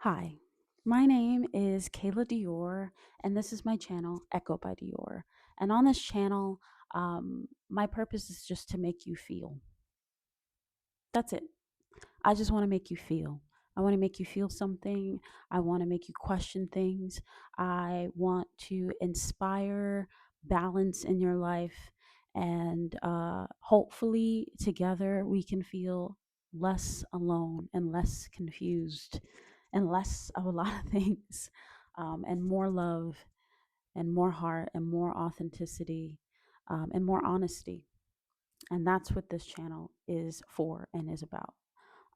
Hi, my name is Kayla Dior, and this is my channel, Echo by Dior. And on this channel, my purpose is just to make you feel. That's it. I just want to make you feel. I want to make you feel something. I want to make you question things. I want to inspire balance in your life. And hopefully, together, we can feel less alone and less confused and less of a lot of things, and more love and more heart and more authenticity, and more honesty. And that's what this channel is for and is about.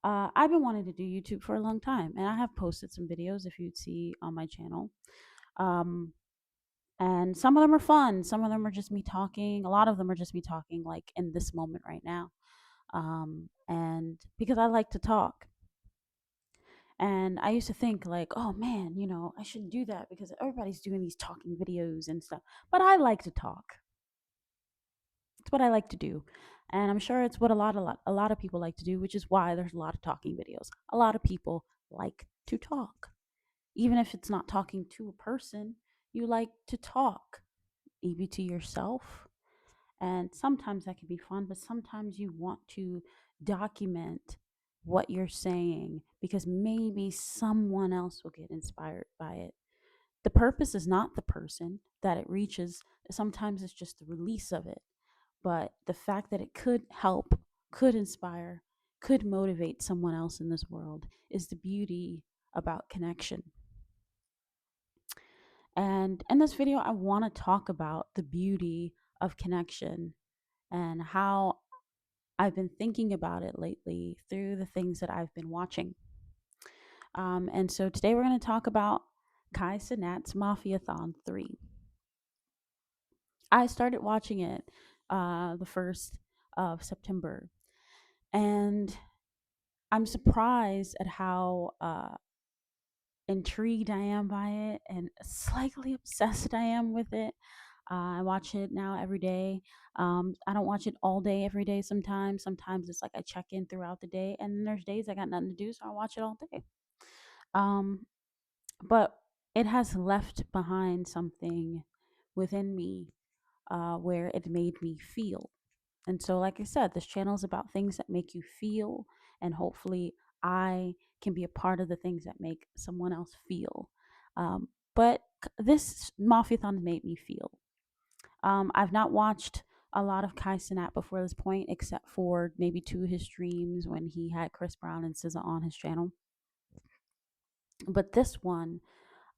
I've been wanting to do YouTube for a long time, and I have posted some videos if you'd see on my channel. Um, and some of them are fun, some of them are just me talking, a lot of them are just me talking, like in this moment right now. And because I like to talk, and I used to think, like, oh man, I should do that because everybody's doing these talking videos and stuff. But I like to talk. It's what I like to do. And I'm sure it's what a lot of people like to do, which is why there's a lot of talking videos. A lot of people like to talk. Even if it's not talking to a person, you like to talk, maybe to yourself. And sometimes that can be fun, but sometimes you want to document what you're saying because maybe someone else will get inspired by it. The purpose is not the person that it reaches, sometimes it's just the release of it. But the fact that it could help, could inspire, could motivate someone else in this world is the beauty about connection. And in this video, I want to talk about the beauty of connection and how I've been thinking about it lately through the things that I've been watching. And so today we're going to talk about Kai Cenat's Mafiathon 3. I started watching it the 1st of September, and I'm surprised at how intrigued I am by it and slightly obsessed I am with it. I watch it now every day. I don't watch it all day, every day sometimes. Sometimes it's like I check in throughout the day, and then there's days I got nothing to do, so I watch it all day. Um, but it has left behind something within me where it made me feel. And so, like I said, this channel is about things that make you feel, and hopefully, I can be a part of the things that make someone else feel. But this Mafiathon made me feel. I've not watched a lot of Kai Cenat before this point, except for maybe 2 of his streams when he had Chris Brown and SZA on his channel. But this one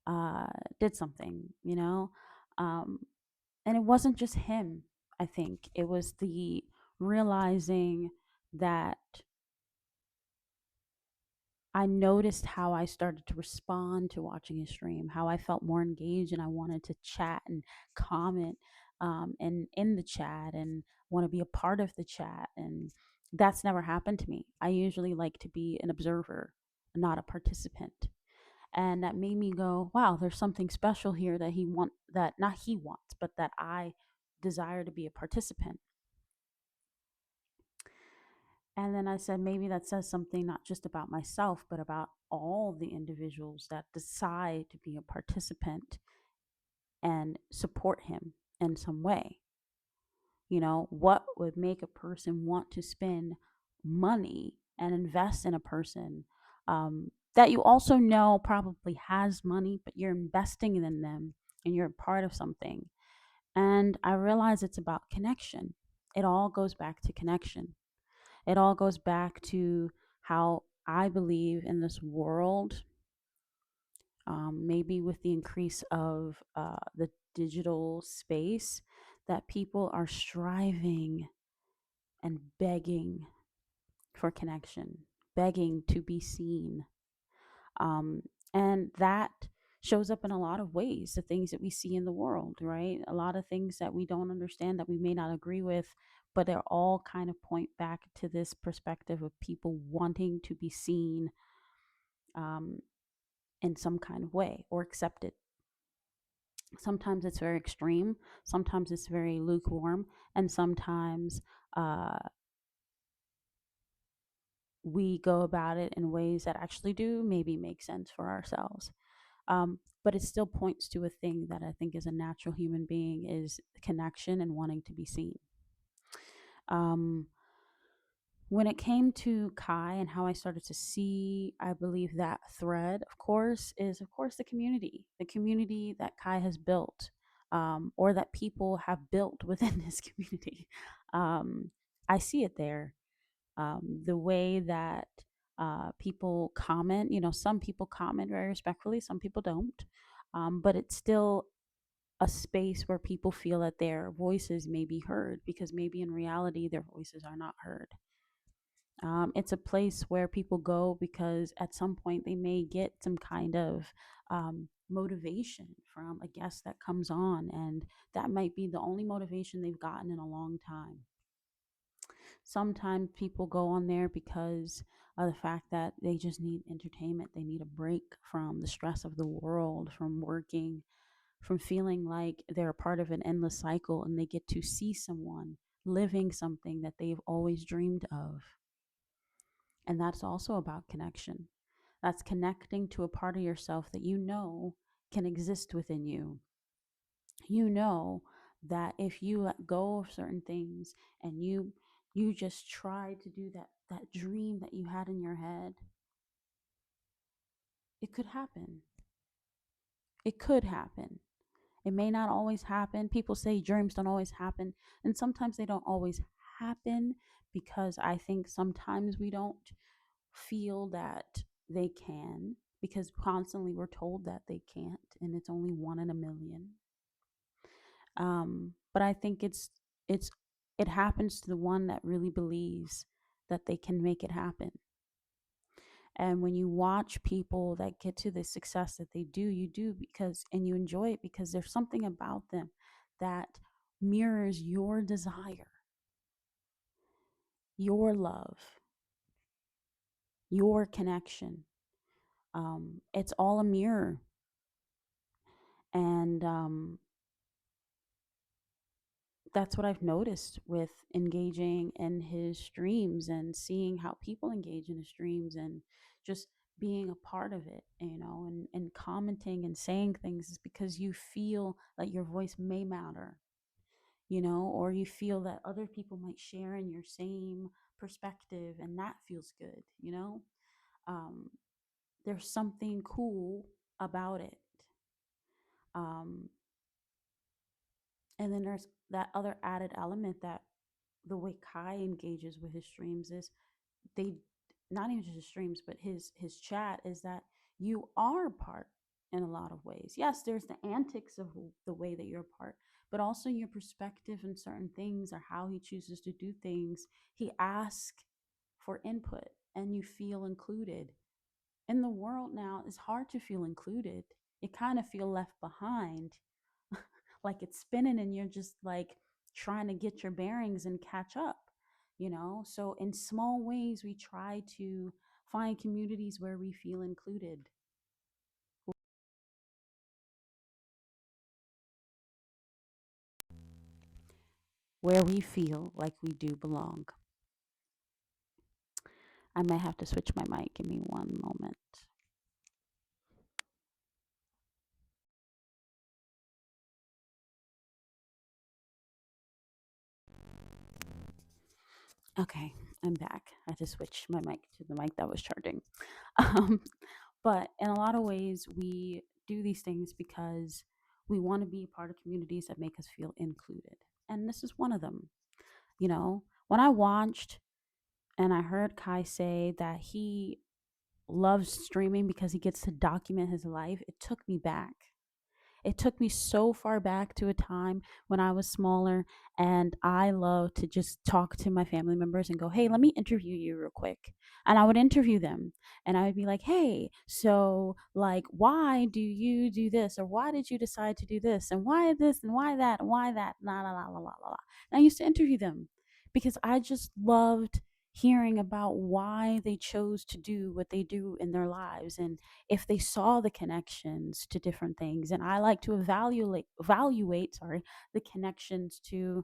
uh, did something, um, and it wasn't just him. I think it was the realizing that I noticed how I started to respond to watching his stream, how I felt more engaged and I wanted to chat and comment, and in the chat and want to be a part of the chat. And that's never happened to me. I usually like to be an observer, not a participant. And that made me go, wow, there's something special here that that not he wants, but that I desire to be a participant. And then I said, maybe that says something not just about myself, but about all the individuals that decide to be a participant and support him in some way. What would make a person want to spend money and invest in a person that you also know probably has money, but you're investing in them and you're a part of something. And I realize it's about connection. It all goes back to connection. It all goes back to how I believe in this world, maybe with the increase of the digital space, that people are striving and begging for connection, begging to be seen. Um, and that shows up in a lot of ways, the things that we see in the world, right? A lot of things that we don't understand, that we may not agree with, but they're all kind of point back to this perspective of people wanting to be seen, um, in some kind of way or accepted. Sometimes it's very extreme, sometimes it's very lukewarm, and sometimes uh, we go about it in ways that actually do maybe make sense for ourselves. But it still points to a thing that I think is a natural human being is connection and wanting to be seen. Um, when it came to Kai and how I started to see, I believe that thread, of course, is of course the community that Kai has built, or that people have built within this community. Um, I see it there. The way that people comment, some people comment very respectfully, some people don't. But it's still a space where people feel that their voices may be heard because maybe in reality their voices are not heard. It's a place where people go because at some point they may get some kind of motivation from a guest that comes on, and that might be the only motivation they've gotten in a long time. Sometimes people go on there because of the fact that they just need entertainment. They need a break from the stress of the world, from working, from feeling like they're a part of an endless cycle, and they get to see someone living something that they've always dreamed of. And that's also about connection. That's connecting to a part of yourself that you know can exist within you. You know that if you let go of certain things and you just try to do that dream that you had in your head, it could happen. It could happen. It may not always happen. People say dreams don't always happen, and sometimes they don't always happen because I think sometimes we don't feel that they can because constantly we're told that they can't and it's only one in a million. But I think it's it happens to the one that really believes that they can make it happen. And when you watch people that get to the success that they do, you do because, and you enjoy it because there's something about them that mirrors your desire, your love, your connection. It's all a mirror. And that's what I've noticed with engaging in his streams and seeing how people engage in his streams and just being a part of it, and commenting and saying things is because you feel that your voice may matter, or you feel that other people might share in your same perspective and that feels good. Um, there's something cool about it. Um, and then there's that other added element that the way Kai engages with his streams is they not even just his streams, but his chat is that you are part in a lot of ways. Yes, there's the antics of the way that you're a part, but also your perspective in certain things or how he chooses to do things. He asks for input and you feel included. In the world now, it's hard to feel included. You kind of feel left behind, like it's spinning and you're just like trying to get your bearings and catch up. So in small ways we try to find communities where we feel included, where we feel like we do belong. I might have to switch my mic. Give me one moment. Okay, I'm back. I just switched my mic to the mic that was charging. um, but in a lot of ways we do these things because we want to be a part of communities that make us feel included, and this is one of them. When I watched and I heard Kai say that he loves streaming because he gets to document his life, it took me back. It took me so far back to a time when I was smaller and I loved to just talk to my family members and go, hey, let me interview you real quick. And I would interview them and I would be like, hey, so like, why do you do this? Or why did you decide to do this? And why this and why that and why that? La, la, la, la, la, la. And I used to interview them because I just loved hearing about why they chose to do what they do in their lives and if they saw the connections to different things. And I like to evaluate the connections to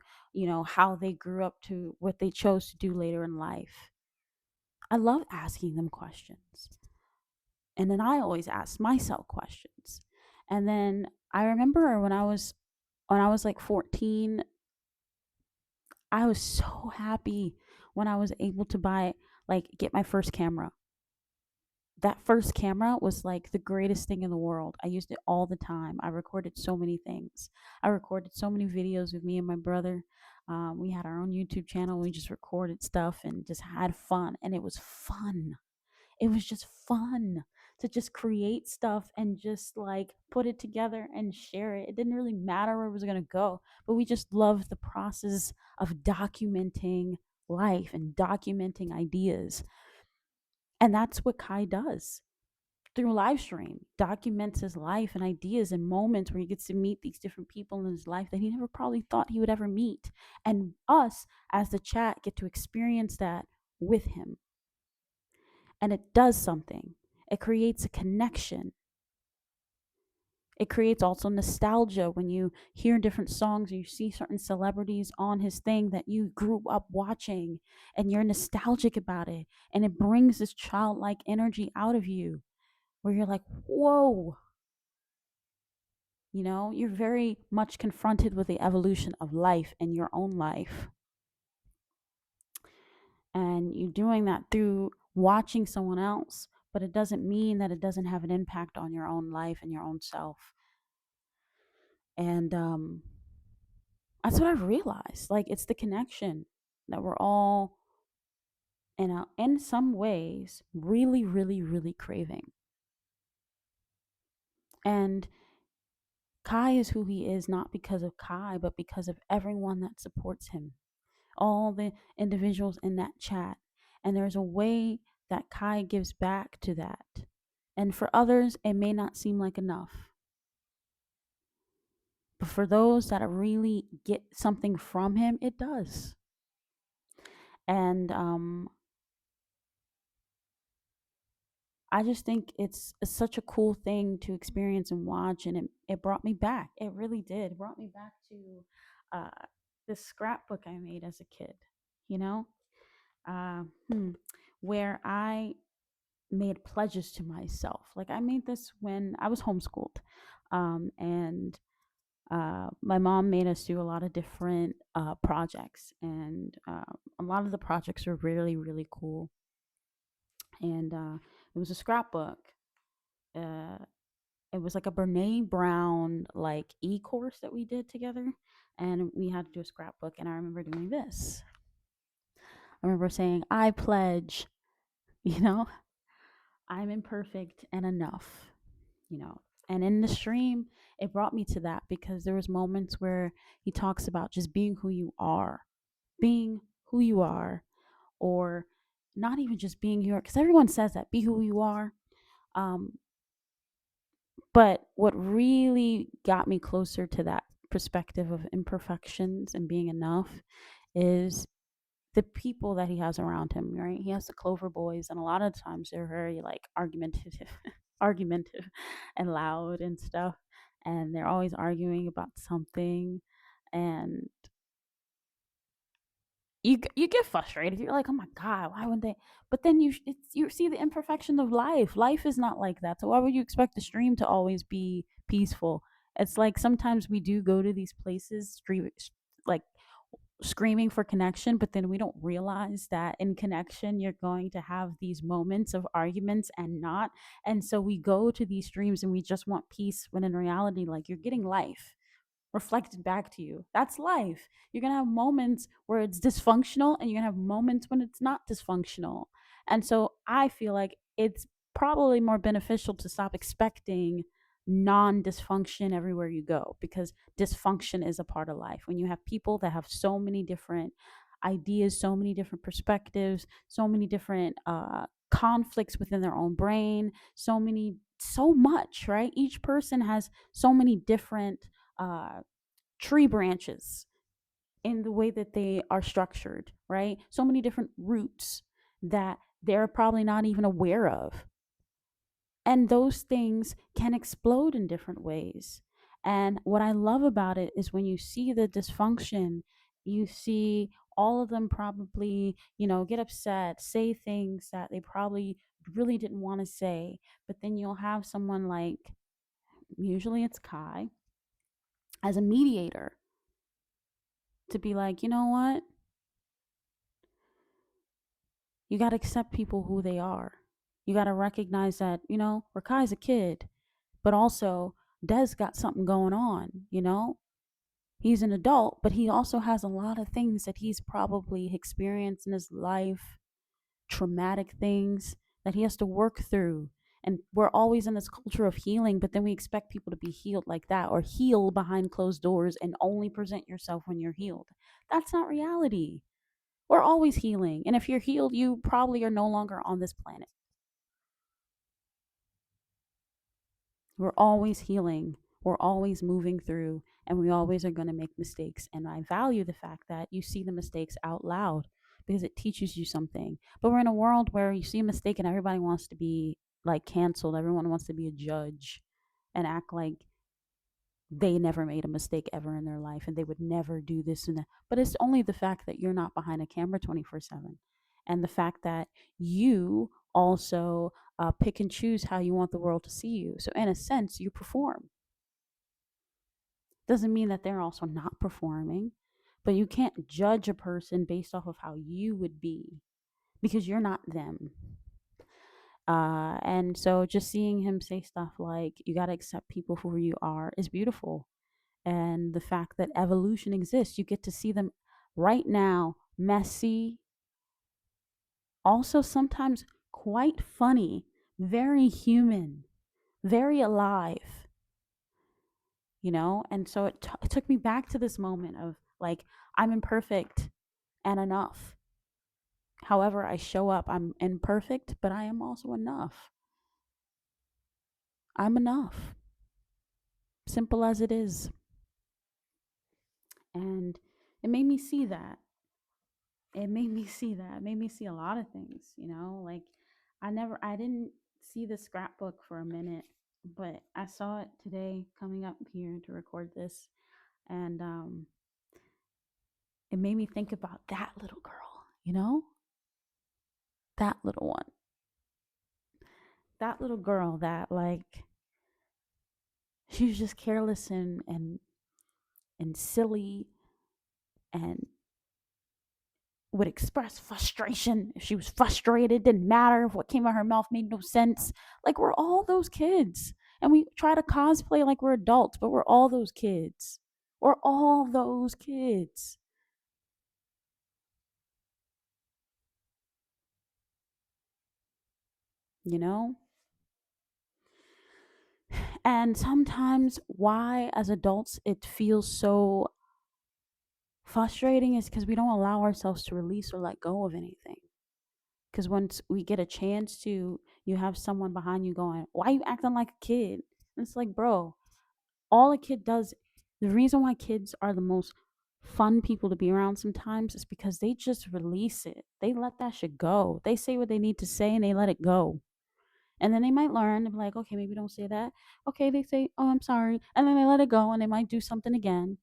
how they grew up to what they chose to do later in life. I love asking them questions. And then I always ask myself questions. And then I remember when I was like 14, I was so happy when I was able to get my first camera. That first camera was like the greatest thing in the world. I used it all the time. I recorded so many things. I recorded so many videos with me and my brother. We had our own YouTube channel. We just recorded stuff and just had fun. And it was fun. It was just fun to just create stuff and just like put it together and share it. It didn't really matter where it was going to go, but we just loved the process of documenting life and documenting ideas. And that's what Kai does through live stream, documents his life and ideas and moments where he gets to meet these different people in his life that he never probably thought he would ever meet. And us, as the chat, get to experience that with him. And it does something. It creates a connection. It creates also nostalgia when you hear different songs or you see certain celebrities on his thing that you grew up watching and you're nostalgic about it. And it brings this childlike energy out of you where you're like, whoa, you're very much confronted with the evolution of life and your own life. And you're doing that through watching someone else, but it doesn't mean that it doesn't have an impact on your own life and your own self. And that's what I've realized. Like, it's the connection that we're all, in some ways, really, really, really craving. And Kai is who he is, not because of Kai, but because of everyone that supports him, all the individuals in that chat. And there's a way that Kai gives back to that. And for others, it may not seem like enough. But for those that really get something from him, it does. And I just think it's such a cool thing to experience and watch. And it brought me back. It really did. It brought me back to this scrapbook I made as a kid, you know, uh, hmm, where I made pledges to myself. Like, I made this when I was homeschooled. And my mom made us do a lot of different projects. And a lot of the projects were really, really cool. And it was a scrapbook. Uh, it was like a Brene Brown like e-course that we did together, and we had to do a scrapbook. And I remember doing this. I remember saying, "I pledge," you know, "I'm imperfect and enough," you know. And in the stream, it brought me to that because there was moments where he talks about just being who you are, or not even just being here, because everyone says that, be who you are. Um, But what really got me closer to that perspective of imperfections and being enough is the people that he has around him, right? He has the Clover Boys, and a lot of times they're very like argumentative, argumentative and loud and stuff. And they're always arguing about something. And you get frustrated. You're like, oh my god, why would they? But then you see the imperfection of life. Life is not like that. So why would you expect the stream to always be peaceful? It's like sometimes we do go to these places, like screaming for connection, but then we don't realize that in connection you're going to have these moments of arguments and not. And so we go to these streams and we just want peace, when in reality, like, you're getting life reflected back to you. That's life. You're going to have moments where it's dysfunctional, and you're going to have moments when it's not dysfunctional. And so I feel like it's probably more beneficial to stop expecting non dysfunction everywhere you go, because dysfunction is a part of life. When you have people that have so many different ideas, so many different perspectives, so many different conflicts within their own brain, so much, right? Each person has so many different uh, tree branches in the way that they are structured, right? So many different roots that they're probably not even aware of. And those things can explode in different ways. And what I love about it is when you see the dysfunction, you see all of them probably, get upset, say things that they probably really didn't want to say. But then you'll have someone like, usually it's Kai, as a mediator to be like, you know what? You got to accept people who they are. You got to recognize that, Rakai's a kid, but also Des got something going on. He's an adult, but he also has a lot of things that he's probably experienced in his life, traumatic things that he has to work through. And we're always in this culture of healing, but then we expect people to be healed like that or heal behind closed doors and only present yourself when you're healed. That's not reality. We're always healing. And if you're healed, you probably are no longer on this planet. We're always healing. We're always moving through, and we always are going to make mistakes. And I value the fact that you see the mistakes out loud because it teaches you something. But we're in a world where you see a mistake and everybody wants to be like canceled. Everyone wants to be a judge and act like they never made a mistake ever in their life and they would never do this and that. But it's only the fact that you're not behind a camera 24/7, and the fact that you also pick and choose how you want the world to see you. So, in a sense, you perform. Doesn't mean that they're also not performing, but you can't judge a person based off of how you would be because you're not them. And so just seeing him say stuff like, you got to accept people for who you are is beautiful. And the fact that evolution exists, you get to see them right now, messy, also sometimes quite funny, very human, very alive. And so it took me back to this moment of like, I'm imperfect and enough. However I show up, I'm imperfect, but I am also enough. I'm enough, simple as it is. And it made me see that. It made me see a lot of things. Like, I didn't see the scrapbook for a minute, but I saw it today coming up here to record this. And it made me think about that little girl. That little one. That little girl that, like, she was just careless and silly and would express frustration. If she was frustrated, didn't matter. If what came out of her mouth made no sense. Like, we're all those kids. And we try to cosplay like we're adults, but we're all those kids. We're all those kids. You know? And sometimes why, as adults, it feels so frustrating is because we don't allow ourselves to release or let go of anything. Because once we get a chance to, you have someone behind you going, why are you acting like a kid? And it's like, bro, all a kid does, the reason why kids are the most fun people to be around sometimes is because they just release it. They let that shit go. They say what they need to say and they let it go. And then they might learn and be like, okay, maybe don't say that. Okay, they say, oh, I'm sorry. And then they let it go and they might do something again.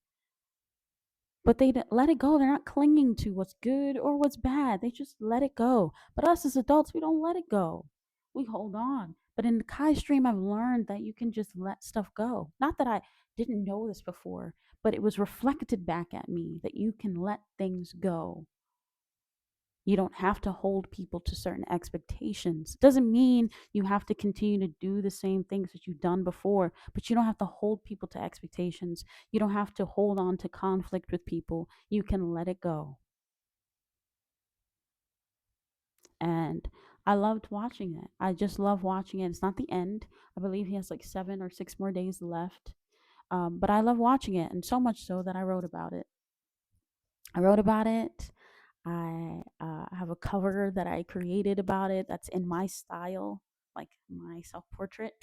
But they let it go. They're not clinging to what's good or what's bad. They just let it go. But us as adults, we don't let it go. We hold on. But in the Kai stream, I've learned that you can just let stuff go. Not that I didn't know this before, but it was reflected back at me that you can let things go. You don't have to hold people to certain expectations. Doesn't mean you have to continue to do the same things that you've done before, but you don't have to hold people to expectations. You don't have to hold on to conflict with people. You can let it go. And I loved watching it. I just love watching it. It's not the end. I believe he has like 7 or 6 more days left. But I love watching it, and so much so that I wrote about it. I wrote about it. I have a cover that I created about it that's in my style, like my self portrait.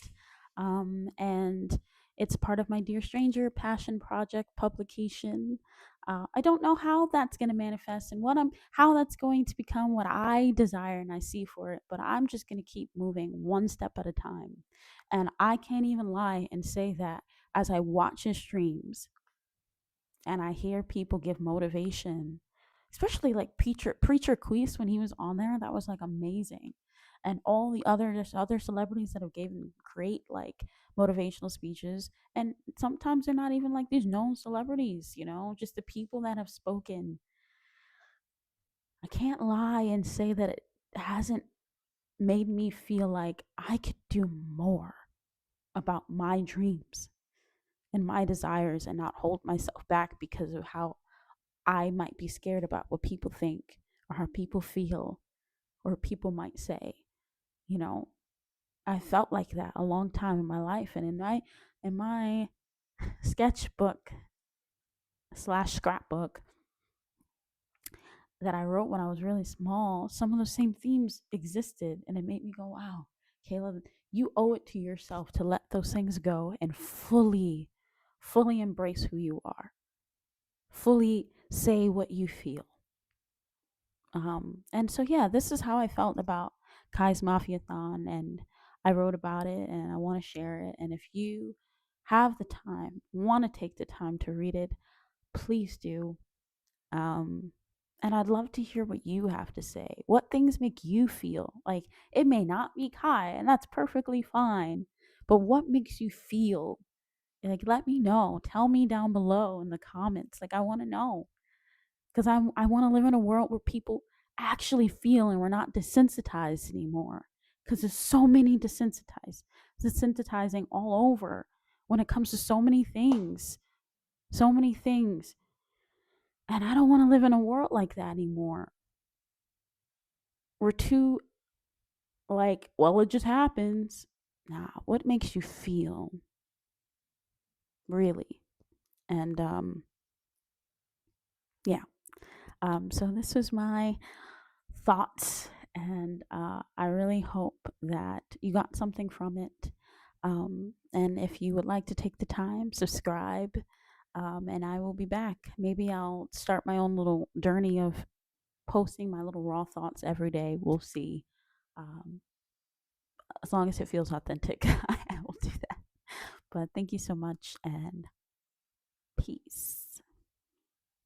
And it's part of my Dear Stranger passion project publication. I don't know how that's going to manifest and how that's going to become what I desire and I see for it, but I'm just going to keep moving one step at a time. And I can't even lie and say that as I watch his streams and I hear people give motivation especially like Preacher Queese when he was on there. That was like amazing. And all the other celebrities that have given great like motivational speeches, and sometimes they're not even like these known celebrities, just the people that have spoken. I can't lie and say that it hasn't made me feel like I could do more about my dreams and my desires and not hold myself back because of how I might be scared about what people think or how people feel or people might say. You know, I felt like that a long time in my life, and in my sketchbook slash scrapbook that I wrote when I was really small, some of those same themes existed, and it made me go, "Wow, Caleb, you owe it to yourself to let those things go and fully embrace who you are, fully say what you feel." And so, yeah, this is how I felt about Kai's Mafiathon, and I wrote about it, and I want to share it. And if you have the time, want to take the time to read it, please do. Um, and I'd love to hear what you have to say. What things make you feel like it may not be Kai, and that's perfectly fine. But what makes you feel like? Let me know. Tell me down below in the comments. Like I want to know because I want to live in a world where people actually feel and we're not desensitized anymore. Because there's so many desensitizing all over when it comes to so many things. And I don't want to live in a world like that anymore. We're too like, well, it just happens. Nah, what makes you feel really? And yeah. So this was my thoughts, and I really hope that you got something from it. And if you would like to take the time, subscribe, and I will be back. Maybe I'll start my own little journey of posting my little raw thoughts every day. We'll see. Um, as long as it feels authentic, I will do that. But thank you so much, and peace.